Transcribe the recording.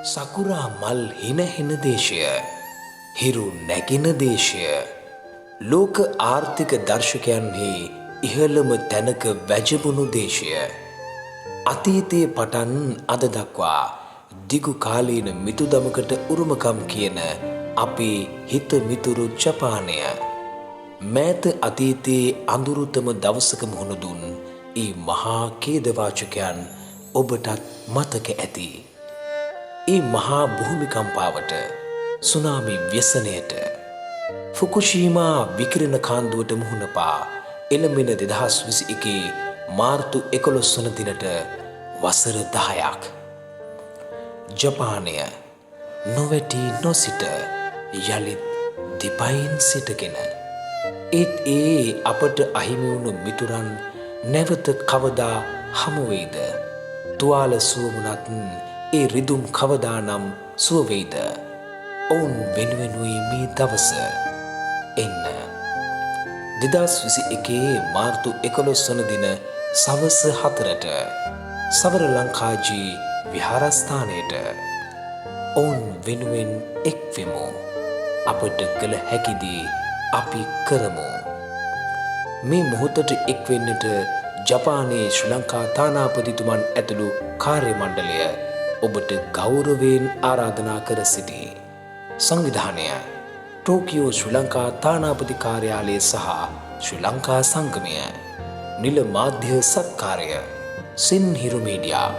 සකුරා මල් හිනහෙන දේශය, හිරු නැගෙන දේශය, ලෝක ආර්ථික දර්ශකයන්හි ඉහළම තැනක වැජඹුණු දේශය, අතීතයේ පටන් අද දක්වා දිගු කාලීන මිතුදමකට උරුමකම් කියන අපේ හිත මිතුරු ජපානය, මෑත අතීතයේ අඳුරුතම දවසක මුහුණ දුන් ඒ මහා ඛේදවාචකයන් ඔබටත් මතක ඇති. ඒ මහා භූමිකම්පාවට, සුනාමි ව්‍යසනයට, ෆුකුෂීමා විකිරණ කාන්දුවට මුහුණ පා එළඹෙන 2021 මාර්තු 11 වන දිනට වසර 10ක්. ජපානය නොවැටි නොසිට යළිත් දෙපයින් සිටගෙන ඒත් ඒ අපට අහිමි වුණු මිතුරන් නැවත කවදා හමු වෙයිද? තුවාල සුවමුණත් ඒ රිදුම් කවදානම් සුව වෙයිද? ඔවුන් වෙනුවෙනුයි මේ දවස එන්න. 2021 මාර්තු 11 වන දින සවස් 4ට සවර ලංකාජී විහාරස්ථානයට ඔවුන් වෙනුවෙන් එක්වෙමු. අපට කළ හැකිදී අපි කරමු. මේ මොහොතට එක්වෙන්නට ජපානයේ ශ්‍රී ලංකා තානාපතිතුමන් ඇතුළු කාර්ය මණ්ඩලය ඔබට ගෞරවයෙන් ආරාධනා කර සිටී. සංවිධානය ටෝකියෝ ශ්‍රී ලංකා තානාපති කාර්යාලය සහ ශ්‍රී ලංකා සංගමය. නිල මාධ්‍ය සත්කාරය සින්හිරු මීඩියා.